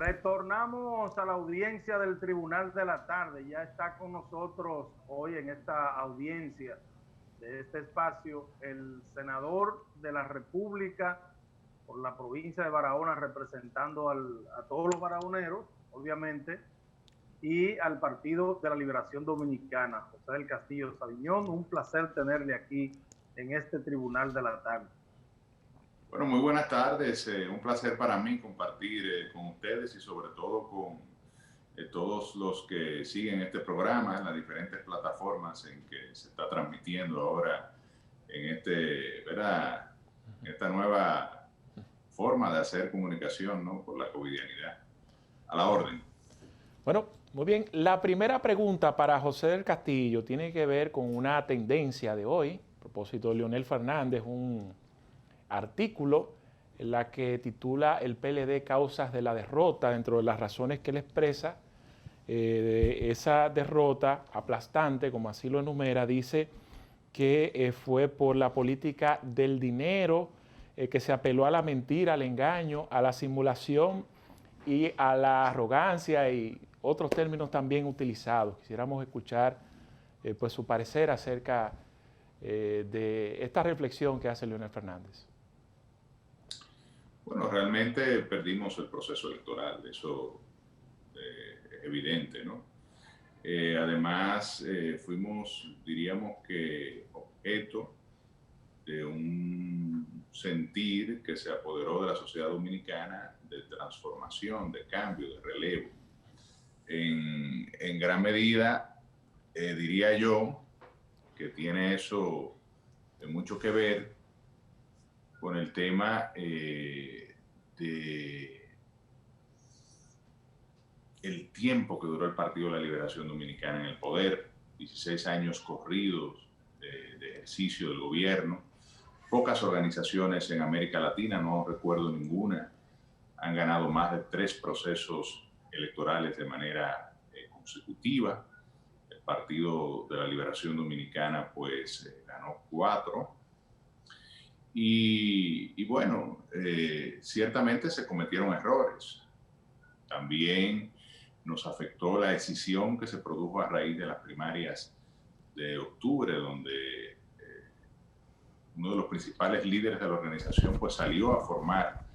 Retornamos a la audiencia del Tribunal de la Tarde. Ya está con nosotros hoy en esta audiencia de este espacio el senador de la República por la provincia de Barahona, representando a todos los barahoneros, obviamente, y al Partido de la Liberación Dominicana, José del Castillo Sabiñón. Un placer tenerle aquí en este Tribunal de la Tarde. Bueno, muy buenas tardes. Un placer para mí compartir con ustedes y sobre todo con todos los que siguen este programa en las diferentes plataformas en que se está transmitiendo ahora en ¿verdad? Esta nueva forma de hacer comunicación, ¿no? Por la covidianidad. A la orden. Bueno, muy bien. La primera pregunta para José del Castillo tiene que ver con una tendencia de hoy, a propósito de Leonel Fernández, un artículo en la que titula el PLD causas de la derrota. Dentro de las razones que él expresa de esa derrota aplastante, como así lo enumera, dice que fue por la política del dinero, que se apeló a la mentira, al engaño, a la simulación y a la arrogancia y otros términos también utilizados. Quisiéramos escuchar pues su parecer acerca de esta reflexión que hace Leonel Fernández. Bueno, realmente perdimos el proceso electoral, eso es evidente, ¿no? Además, fuimos, diríamos que, objeto de un sentir que se apoderó de la sociedad dominicana de transformación, de cambio, de relevo. En gran medida, diría yo, que tiene eso mucho que ver con el tema de el tiempo que duró el Partido de la Liberación Dominicana en el poder, 16 años corridos de ejercicio del gobierno. Pocas organizaciones en América Latina, no recuerdo ninguna, han ganado más de 3 procesos electorales de manera consecutiva. El Partido de la Liberación Dominicana pues ganó 4. Y bueno, ciertamente se cometieron errores. También nos afectó la decisión que se produjo a raíz de las primarias de octubre, donde uno de los principales líderes de la organización pues salió a formar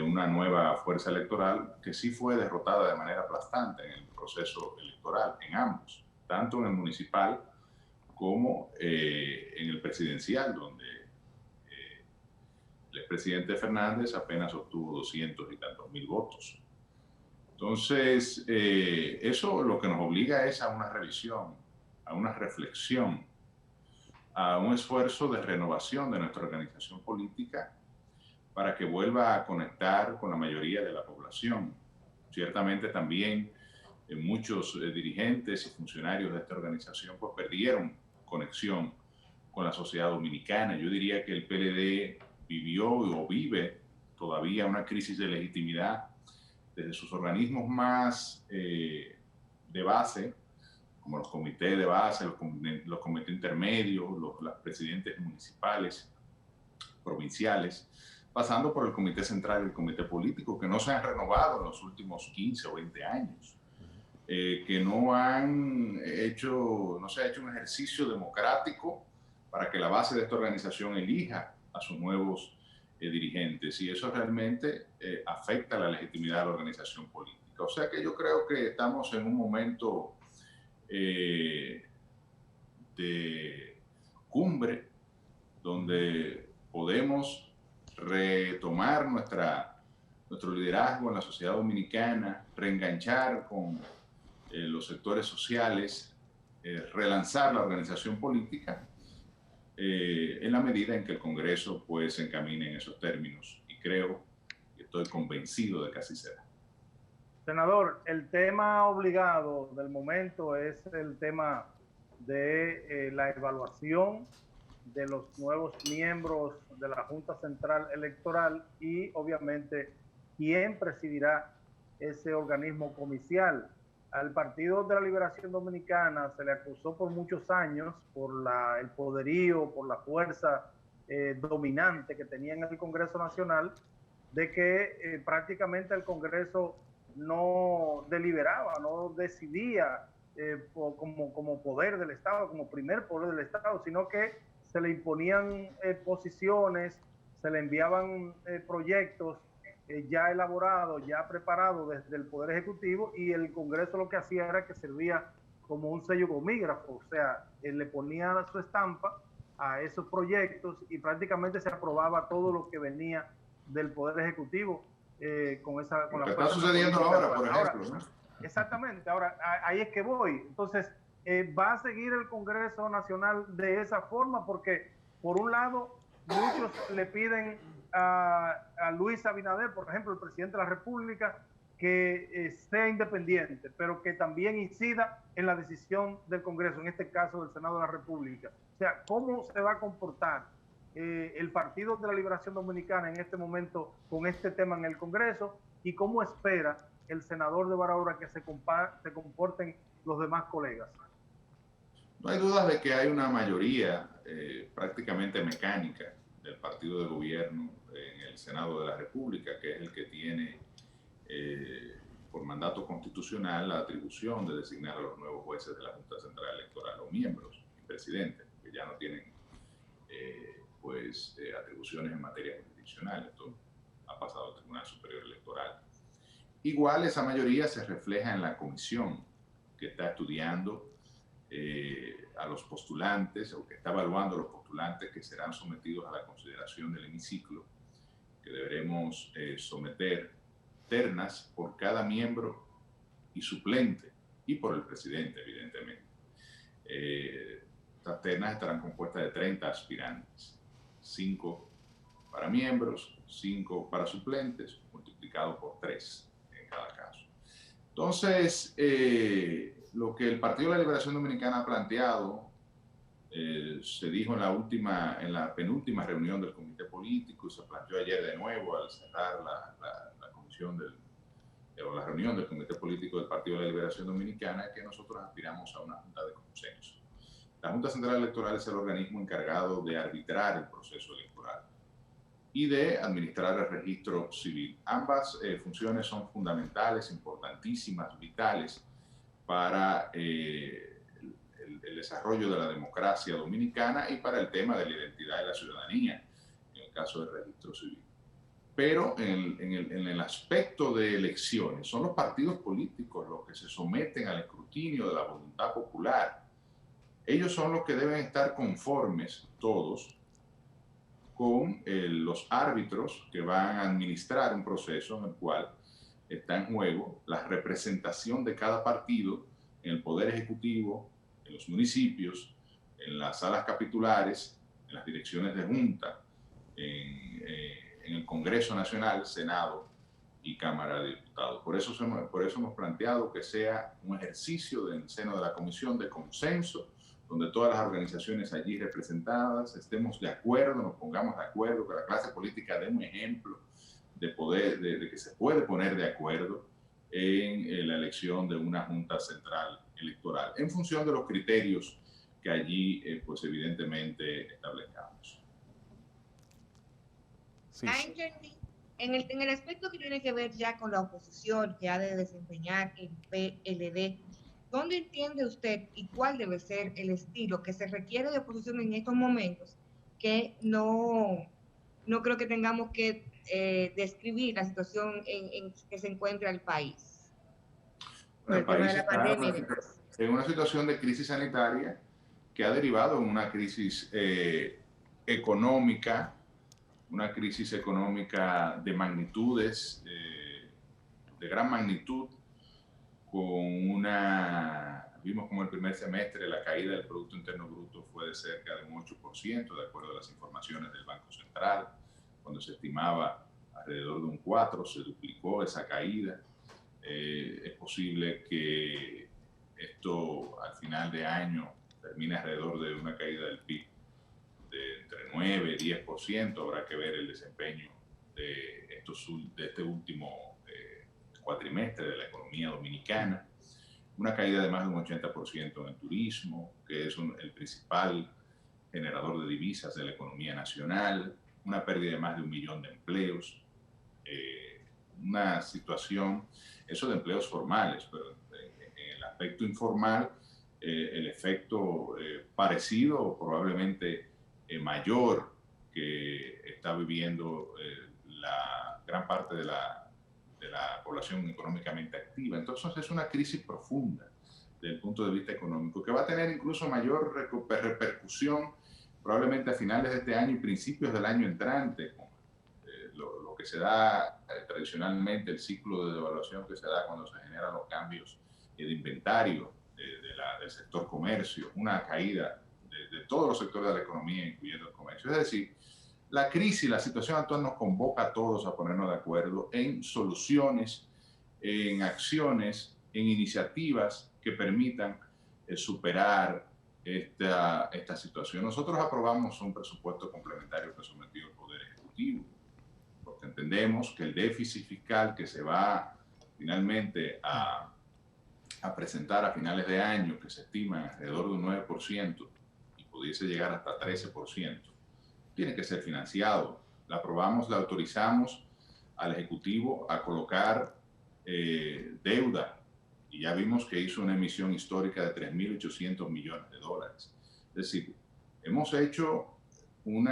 una nueva fuerza electoral que sí fue derrotada de manera aplastante en el proceso electoral, en ambos, tanto en el municipal como en el presidencial, donde el expresidente Fernández apenas obtuvo 200 y tantos mil votos. Entonces, eso lo que nos obliga es a una revisión, a una reflexión, a un esfuerzo de renovación de nuestra organización política para que vuelva a conectar con la mayoría de la población. Ciertamente también muchos dirigentes y funcionarios de esta organización pues perdieron conexión con la sociedad dominicana. Yo diría que el PLD vivió o vive todavía una crisis de legitimidad desde sus organismos más de base, como los comités de base, los comités intermedios, los presidentes municipales, provinciales, pasando por el comité central y el comité político, que no se han renovado en los últimos 15 o 20 años, que no se ha hecho un ejercicio democrático para que la base de esta organización elija a sus nuevos dirigentes, y eso realmente afecta la legitimidad de la organización política. O sea que yo creo que estamos en un momento de cumbre donde podemos retomar nuestro liderazgo en la sociedad dominicana, reenganchar con los sectores sociales, relanzar la organización política en la medida en que el Congreso pues se encamine en esos términos, y creo y estoy convencido de que así será. Senador, el tema obligado del momento es el tema de la evaluación de los nuevos miembros de la Junta Central Electoral y obviamente quién presidirá ese organismo comicial. Al Partido de la Liberación Dominicana se le acusó por muchos años por el poderío, por la fuerza dominante que tenía en el Congreso Nacional, de que prácticamente el Congreso no deliberaba, no decidía como poder del Estado, como primer poder del Estado, sino que se le imponían posiciones, se le enviaban proyectos ya elaborados, ya preparados desde el Poder Ejecutivo, y el Congreso lo que hacía era que servía como un sello gomígrafo, o sea, le ponía su estampa a esos proyectos y prácticamente se aprobaba todo lo que venía del Poder Ejecutivo con Lo la que está fuerza sucediendo política ahora, por actual. ejemplo, Ahora, ¿no? exactamente, ahora ahí es que voy. Entonces, va a seguir el Congreso Nacional de esa forma porque, por un lado, muchos le piden a Luis Abinader, por ejemplo, el presidente de la República, que sea independiente, pero que también incida en la decisión del Congreso, en este caso del Senado de la República. O sea, ¿cómo se va a comportar el Partido de la Liberación Dominicana en este momento con este tema en el Congreso y cómo espera el senador de Barahona que se comporten los demás colegas? No hay dudas de que hay una mayoría prácticamente mecánica del partido de gobierno en el Senado de la República, que es el que tiene por mandato constitucional la atribución de designar a los nuevos jueces de la Junta Central Electoral o miembros y presidente, que ya no tienen atribuciones en materia jurisdiccional. Esto ha pasado al Tribunal Superior Electoral. Igual esa mayoría se refleja en la comisión que está estudiando a los postulantes, o que está evaluando a los postulantes que serán sometidos a la consideración del hemiciclo, que deberemos someter ternas por cada miembro y suplente, y por el presidente, evidentemente. Estas ternas estarán compuestas de 30 aspirantes, 5 para miembros, 5 para suplentes, multiplicado por 3 en cada caso. Entonces, lo que el Partido de la Liberación Dominicana ha planteado, se dijo en la penúltima reunión del comité político, y se planteó ayer de nuevo al cerrar la comisión o la reunión del comité político del Partido de la Liberación Dominicana, que nosotros aspiramos a una junta de consenso. La Junta Central Electoral es el organismo encargado de arbitrar el proceso electoral y de administrar el registro civil. Ambas funciones son fundamentales, importantísimas, vitales para el desarrollo de la democracia dominicana y para el tema de la identidad de la ciudadanía, en el caso del registro civil. Pero en el aspecto de elecciones, son los partidos políticos los que se someten al escrutinio de la voluntad popular. Ellos son los que deben estar conformes, todos, con los árbitros que van a administrar un proceso en el cual está en juego la representación de cada partido en el Poder Ejecutivo, en los municipios, en las salas capitulares, en las direcciones de junta, en el Congreso Nacional, Senado y Cámara de Diputados. Por eso hemos planteado que sea un ejercicio en el seno de la Comisión de consenso, donde todas las organizaciones allí representadas estemos de acuerdo, nos pongamos de acuerdo, que la clase política dé un ejemplo de que se puede poner de acuerdo en la elección de una Junta Central Electoral, en función de los criterios que allí, pues evidentemente, establezcamos. Sí. En el aspecto que tiene que ver ya con la oposición que ha de desempeñar el PLD, ¿dónde entiende usted y cuál debe ser el estilo que se requiere de oposición en estos momentos? Que no creo que tengamos que describir la situación en que se encuentra el país. El país está en una situación de crisis sanitaria que ha derivado en una crisis económica, de magnitudes, de gran magnitud, vimos como el primer semestre la caída del Producto Interno Bruto fue de cerca de un 8%, de acuerdo a las informaciones del Banco Central, cuando se estimaba alrededor de un 4%, se duplicó esa caída. Es posible que esto al final de año termine alrededor de una caída del PIB de entre 9 y 10%, habrá que ver el desempeño de este último cuatrimestre de la economía dominicana, una caída de más de un 80% en el turismo, que es el principal generador de divisas de la economía nacional, una pérdida de más de 1 millón de empleos, una situación, eso de empleos formales, pero en el aspecto informal, el efecto parecido o probablemente mayor que está viviendo la gran parte de la población económicamente activa. Entonces es una crisis profunda desde el punto de vista económico, que va a tener incluso mayor repercusión probablemente a finales de este año y principios del año entrante, lo que se da tradicionalmente, el ciclo de devaluación que se da cuando se generan los cambios de inventario del sector comercio, una caída de todos los sectores de la economía, incluyendo el comercio. Es decir, la crisis, la situación actual nos convoca a todos a ponernos de acuerdo en soluciones, en acciones, en iniciativas que permitan superar esta situación. Nosotros aprobamos un presupuesto complementario que sometió el Poder Ejecutivo, porque entendemos que el déficit fiscal que se va finalmente a presentar a finales de año, que se estima alrededor de un 9% y pudiese llegar hasta 13%, tiene que ser financiado. La aprobamos, la autorizamos al Ejecutivo a colocar deuda, y ya vimos que hizo una emisión histórica de 3.800 millones de dólares. Es decir, hemos hecho un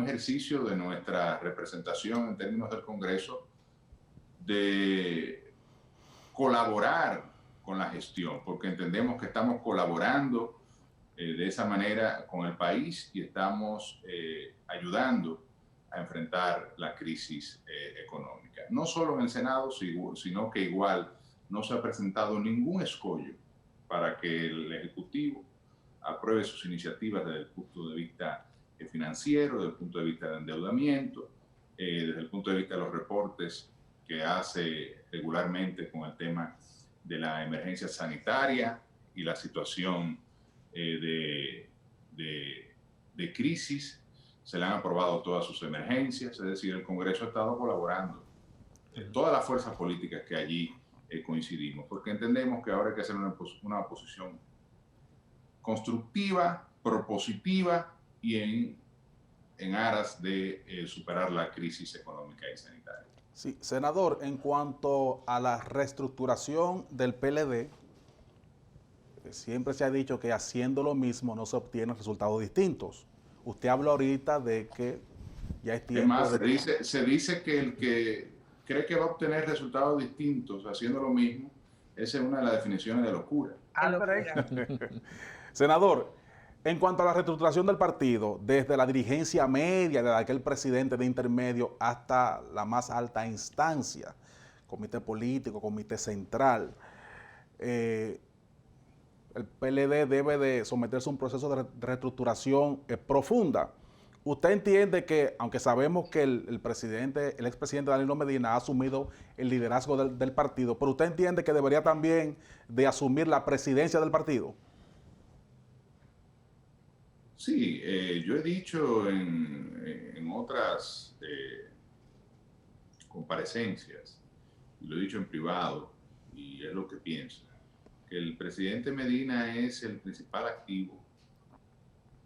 ejercicio de nuestra representación en términos del Congreso de colaborar con la gestión, porque entendemos que estamos colaborando de esa manera con el país y estamos ayudando a enfrentar la crisis económica. No solo en el Senado, sino que igual no se ha presentado ningún escollo para que el Ejecutivo apruebe sus iniciativas desde el punto de vista financiero, desde el punto de vista de endeudamiento, desde el punto de vista de los reportes que hace regularmente con el tema de la emergencia sanitaria y la situación de crisis. Se le han aprobado todas sus emergencias, es decir, el Congreso ha estado colaborando. Todas las fuerzas políticas que allí coincidimos, porque entendemos que ahora hay que hacer una oposición constructiva, propositiva y en aras de superar la crisis económica y sanitaria. Sí, senador, en cuanto a la reestructuración del PLD, siempre se ha dicho que haciendo lo mismo no se obtienen resultados distintos. Usted habló ahorita de que ya es tiempo. Además, se dice que el que cree que va a obtener resultados distintos haciendo lo mismo, esa es una de las definiciones de locura. Senador, en cuanto a la reestructuración del partido, desde la dirigencia media de aquel presidente de intermedio hasta la más alta instancia, comité político, comité central, el PLD debe de someterse a un proceso de reestructuración profunda. ¿Usted entiende que, aunque sabemos que el expresidente Danilo Medina ha asumido el liderazgo del partido, pero usted entiende que debería también de asumir la presidencia del partido? Sí, yo he dicho en otras comparecencias, y lo he dicho en privado, y es lo que pienso, que el presidente Medina es el principal activo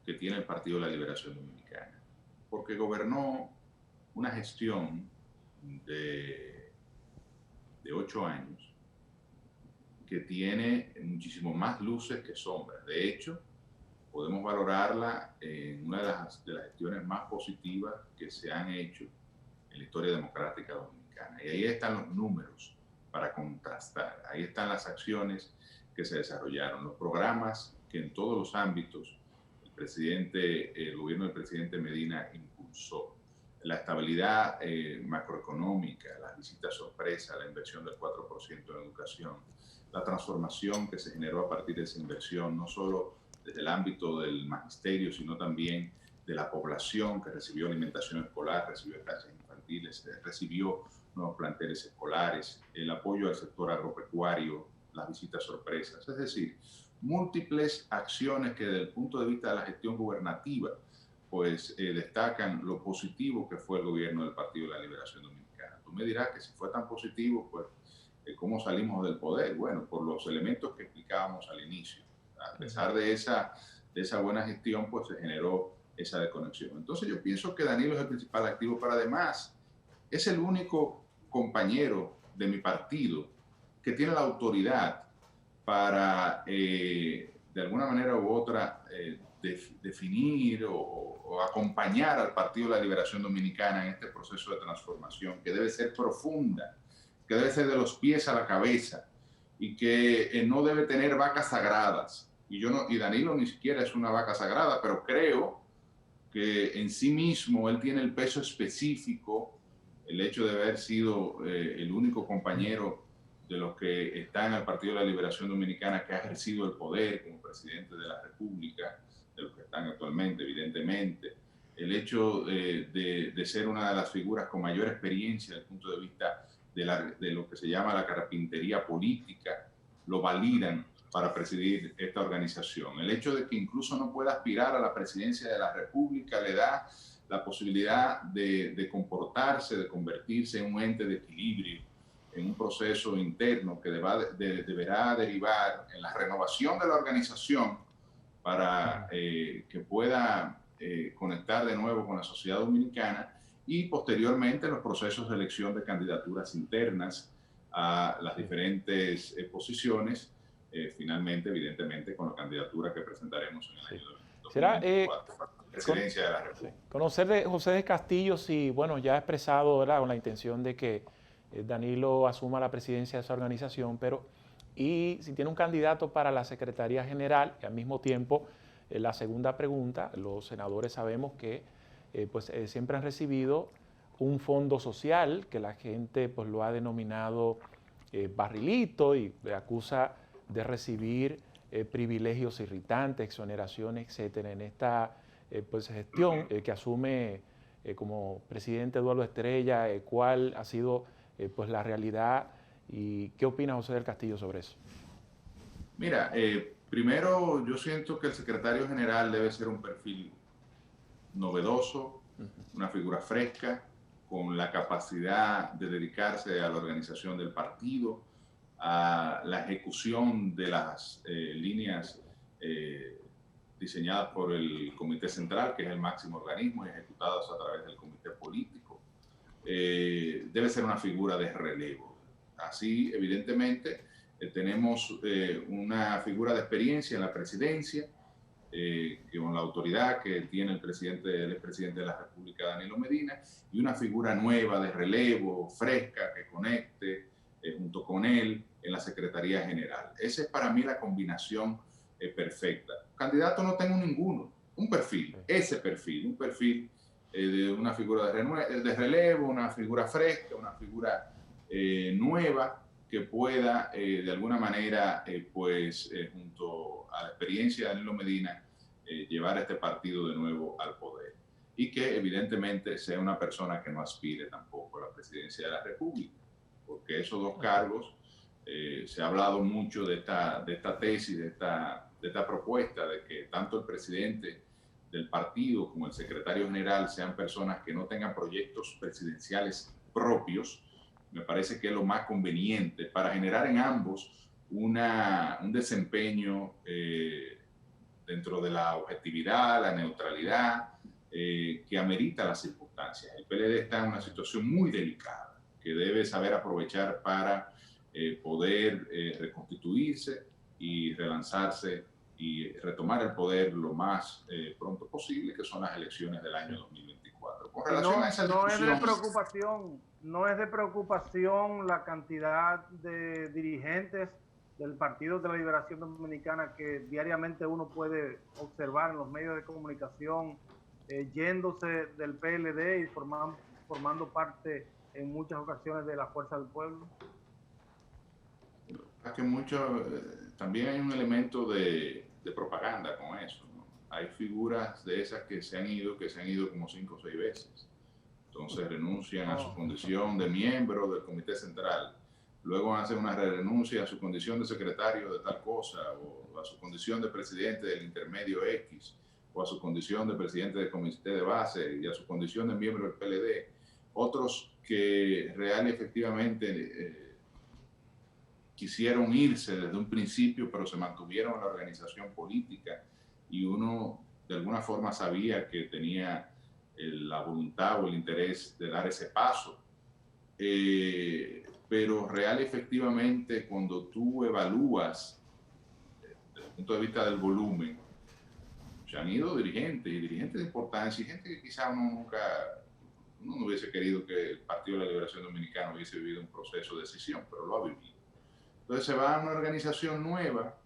que tiene el Partido de la Liberación Dominicana, porque gobernó una gestión de 8 años que tiene muchísimo más luces que sombras. De hecho, podemos valorarla en una de las gestiones más positivas que se han hecho en la historia democrática dominicana. Y ahí están los números para contrastar, ahí están las acciones que se desarrollaron, los programas que en todos los ámbitos el gobierno del presidente Medina impulsó, la estabilidad macroeconómica, las visitas sorpresa, la inversión del 4% en educación, la transformación que se generó a partir de esa inversión, no solo desde el ámbito del magisterio, sino también de la población que recibió alimentación escolar, recibió clases infantiles, recibió nuevos planteles escolares, el apoyo al sector agropecuario, las visitas sorpresas, es decir, múltiples acciones que desde el punto de vista de la gestión gubernativa pues destacan lo positivo que fue el gobierno del Partido de la Liberación Dominicana. Tú me dirás que si fue tan positivo, pues ¿cómo salimos del poder? Bueno, por los elementos que explicábamos al inicio. A pesar de esa buena gestión, pues se generó esa desconexión. Entonces yo pienso que Danilo es el principal activo, pero además es el único compañero de mi partido que tiene la autoridad para, de alguna manera u otra, definir o acompañar al Partido de la Liberación Dominicana en este proceso de transformación, que debe ser profunda, que debe ser de los pies a la cabeza y que no debe tener vacas sagradas. Y Danilo ni siquiera es una vaca sagrada, pero creo que en sí mismo él tiene el peso específico, el hecho de haber sido el único compañero de los que están en el Partido de la Liberación Dominicana que ha ejercido el poder como presidente de la República, de los que están actualmente, evidentemente, el hecho de ser una de las figuras con mayor experiencia desde el punto de vista de lo que se llama la carpintería política, lo validan para presidir esta organización. El hecho de que incluso no pueda aspirar a la presidencia de la República le da la posibilidad de comportarse, de convertirse en un ente de equilibrio, en un proceso interno que deberá derivar en la renovación de la organización para que pueda conectar de nuevo con la sociedad dominicana y posteriormente los procesos de elección de candidaturas internas a las diferentes posiciones, finalmente, evidentemente, con la candidatura que presentaremos en el año 2024 para la presidencia de la República. Conocer de José del Castillo, si, bueno, ya ha expresado, ¿verdad?, con la intención de que Danilo asuma la presidencia de esa organización, pero y si tiene un candidato para la Secretaría General, y al mismo tiempo, la segunda pregunta, los senadores sabemos que siempre han recibido un fondo social que la gente pues lo ha denominado barrilito y le acusa de recibir privilegios irritantes, exoneraciones, etcétera, en esta gestión que asume como presidente Eduardo Estrella, cuál ha sido pues la realidad y qué opina José del Castillo sobre eso. Mira, primero yo siento que el secretario general debe ser un perfil novedoso, una figura fresca, con la capacidad de dedicarse a la organización del partido, a la ejecución de las líneas diseñadas por el Comité Central, que es el máximo organismo, y ejecutadas a través del Comité Político. Debe ser una figura de relevo. Así, evidentemente, tenemos una figura de experiencia en la presidencia, con la autoridad que tiene el expresidente de la República, Danilo Medina, y una figura nueva de relevo, fresca, que conecte junto con él en la Secretaría General. Esa es para mí la combinación perfecta. Candidato no tengo ninguno, un perfil, un perfil de una figura de relevo, una figura fresca, una figura nueva, que pueda de alguna manera, junto a la experiencia de Danilo Medina, llevar a este partido de nuevo al poder. Y que evidentemente sea una persona que no aspire tampoco a la presidencia de la República, porque esos dos cargos, se ha hablado mucho de esta tesis, de esta propuesta, de que tanto el presidente del partido como el secretario general sean personas que no tengan proyectos presidenciales propios. Me parece que es lo más conveniente para generar en ambos un desempeño dentro de la objetividad, la neutralidad que amerita las circunstancias. El PLD está en una situación muy delicada que debe saber aprovechar para poder reconstituirse y relanzarse y retomar el poder lo más pronto posible, que son las elecciones del año 2024. Con relación a esa discusión, no es de preocupación la cantidad de dirigentes del Partido de la Liberación Dominicana que diariamente uno puede observar en los medios de comunicación yéndose del PLD y formando parte en muchas ocasiones de la Fuerza del Pueblo. Es que también hay un elemento de propaganda con eso, ¿no? Hay figuras de esas que se han ido como 5 o 6 veces. Entonces renuncian a su condición de miembro del Comité Central, luego hacen una renuncia a su condición de secretario de tal cosa, o a su condición de presidente del intermedio X, o a su condición de presidente del comité de base, y a su condición de miembro del PLD. Otros que real y efectivamente quisieron irse desde un principio, pero se mantuvieron en la organización política, y uno de alguna forma sabía que tenía la voluntad o el interés de dar ese paso. pero real y efectivamente cuando tú evalúas desde el punto de vista del volumen, se han ido dirigentes y dirigentes de importancia y gente que quizá uno no hubiese querido que el Partido de la Liberación Dominicana hubiese vivido un proceso de decisión, pero lo ha vivido. Entonces se va a una organización nueva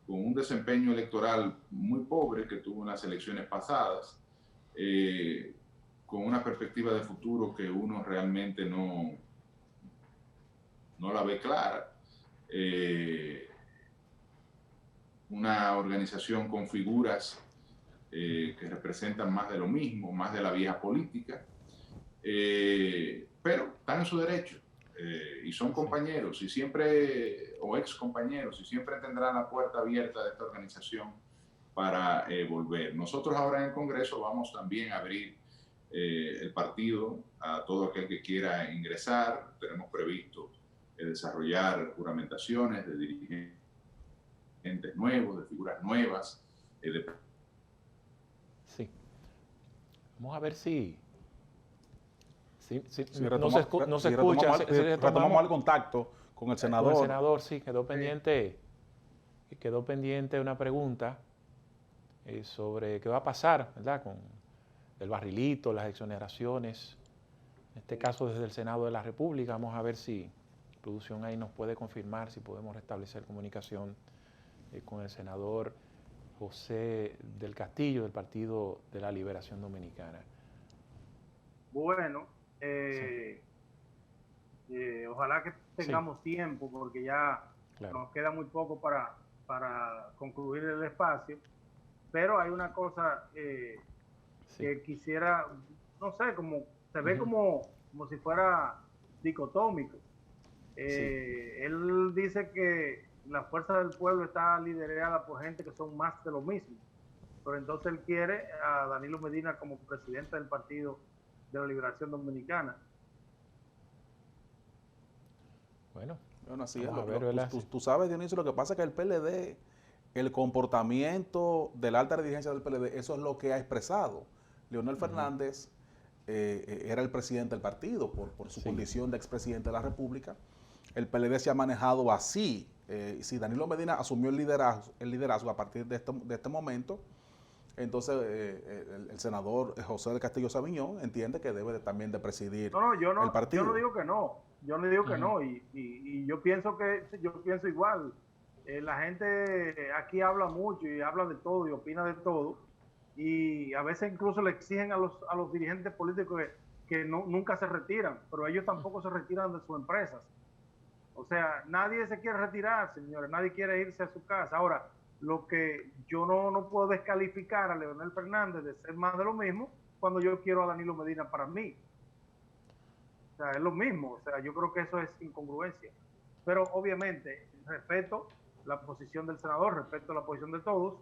con un desempeño electoral muy pobre que tuvo en las elecciones pasadas, con una perspectiva de futuro que uno realmente no la ve clara. Una organización con figuras que representan más de lo mismo, más de la vieja política, pero están en su derecho y son compañeros y siempre, o ex compañeros, y siempre tendrán la puerta abierta de esta organización para volver. Nosotros ahora en el Congreso vamos también a abrir el partido a todo aquel que quiera ingresar. Tenemos previsto desarrollar juramentaciones de dirigentes nuevos, de figuras nuevas. Sí. Vamos a ver si no se escucha. Retomamos el contacto con el senador. Con el senador, sí, quedó pendiente una pregunta sobre qué va a pasar, ¿verdad?, con el barrilito, las exoneraciones, en este caso desde el Senado de la República. Vamos a ver si producción ahí nos puede confirmar, si podemos restablecer comunicación con el senador José del Castillo, del Partido de la Liberación Dominicana. Bueno, ojalá que tengamos tiempo, porque ya nos queda muy poco para concluir el espacio, pero hay una cosa que quisiera, no sé, como se ve como si fuera dicotómico. Él dice que la fuerza del pueblo está liderada por gente que son más de lo mismo, pero entonces él quiere a Danilo Medina como presidente del Partido de la Liberación Dominicana. Bueno, así es. Tú sabes, Dionisio, lo que pasa es que el PLD, el comportamiento de la alta dirigencia del PLD, eso es lo que ha expresado. Leonel Fernández era el presidente del partido por su condición de expresidente de la República. El PLD se ha manejado así. Si Danilo Medina asumió el liderazgo a partir de este momento, entonces el senador José del Castillo Sabiñón entiende que debe también de presidir el partido. Yo no digo que no. Yo no digo que no. Y yo pienso igual. La gente aquí habla mucho y habla de todo y opina de todo. Y a veces incluso le exigen a los dirigentes políticos que nunca se retiran, pero ellos tampoco se retiran de sus empresas. O sea, nadie se quiere retirar, señores, nadie quiere irse a su casa. Ahora, lo que yo no puedo descalificar a Leonel Fernández de ser más de lo mismo cuando yo quiero a Danilo Medina para mí. O sea, es lo mismo. O sea, yo creo que eso es incongruencia. Pero obviamente, respeto la posición del senador, respeto la posición de todos.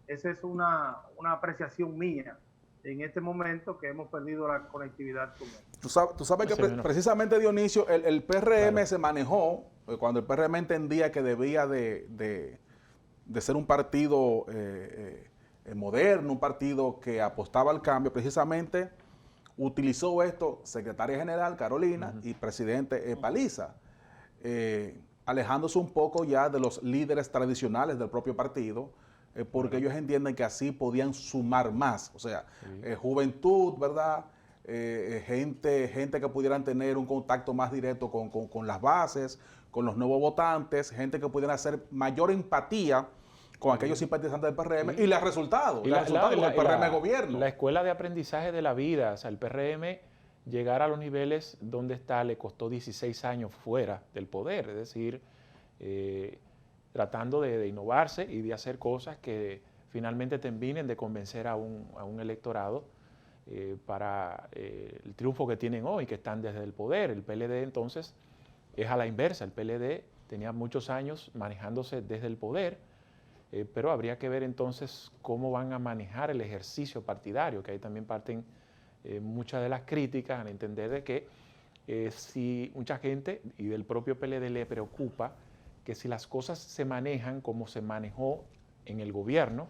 Esa es una apreciación mía en este momento que hemos perdido la conectividad con él. Tú sabes que precisamente, Dionisio, el PRM se manejó cuando el PRM entendía que debía de ser un partido moderno, un partido que apostaba al cambio. Precisamente utilizó esto secretaria general Carolina y presidente Paliza, alejándose un poco ya de los líderes tradicionales del propio partido, porque ellos entienden que así podían sumar más, o sea, juventud, ¿verdad? Gente que pudieran tener un contacto más directo con las bases, con los nuevos votantes, gente que pudiera hacer mayor empatía con aquellos simpatizantes del PRM y los resultados, del PRM gobierno. La escuela de aprendizaje de la vida, o sea, el PRM llegar a los niveles donde está le costó 16 años fuera del poder, es decir, tratando de innovarse y de hacer cosas que finalmente terminen de convencer a un electorado para el triunfo que tienen hoy, que están desde el poder. El PLD entonces es a la inversa, el PLD tenía muchos años manejándose desde el poder, pero habría que ver entonces cómo van a manejar el ejercicio partidario, que ahí también parten muchas de las críticas al entender de que si mucha gente y del propio PLD le preocupa que si las cosas se manejan como se manejó en el gobierno,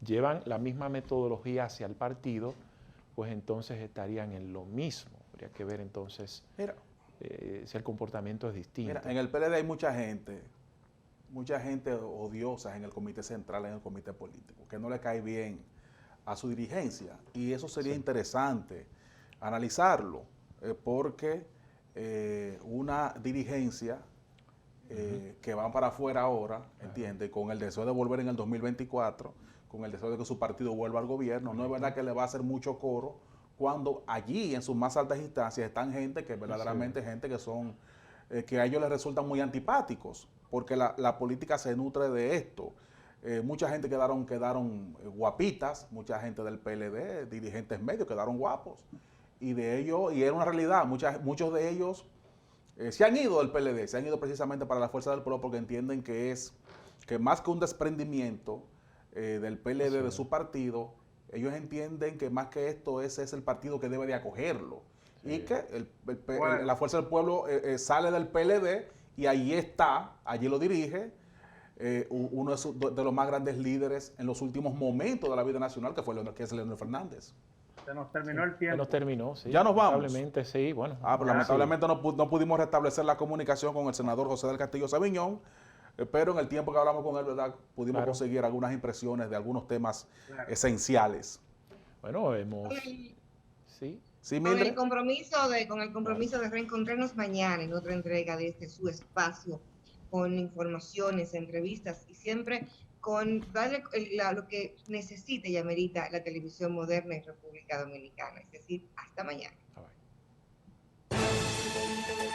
llevan la misma metodología hacia el partido, pues entonces estarían en lo mismo. Habría que ver entonces si el comportamiento es distinto. Mira, en el PLD hay mucha gente odiosa en el comité central, en el comité político, que no le cae bien a su dirigencia. Y eso sería interesante analizarlo, porque una dirigencia que van para afuera ahora, ¿entiende? Con el deseo de volver en el 2024, con el deseo de que su partido vuelva al gobierno, no es verdad que le va a hacer mucho coro cuando allí, en sus más altas instancias, están gente que verdaderamente gente que son, que a ellos les resultan muy antipáticos, porque la política se nutre de esto. Mucha gente quedaron guapitas, mucha gente del PLD, dirigentes medios, quedaron guapos. Y de ellos, y era una realidad, muchos de ellos se han ido del PLD, se han ido precisamente para la Fuerza del Pueblo porque entienden que más que un desprendimiento del PLD, de su partido, ellos entienden que más que esto, ese es el partido que debe de acogerlo. Y que la Fuerza del Pueblo sale del PLD y allí está, allí lo dirige uno de los más grandes líderes en los últimos momentos de la vida nacional, que es Leonel Fernández. Se nos terminó el tiempo. Se nos terminó, sí. Ya nos vamos. Lamentablemente, sí, bueno. Pero lamentablemente no pudimos restablecer la comunicación con el senador José del Castillo Sabiñón, pero en el tiempo que hablamos con él, ¿verdad? Pudimos conseguir algunas impresiones de algunos temas esenciales. Bueno, hemos... Sí. Sí, con el compromiso de reencontrarnos mañana en otra entrega de su espacio, con informaciones, entrevistas y siempre con darle lo que necesita y amerita la televisión moderna en República Dominicana. Es decir, hasta mañana. Bye.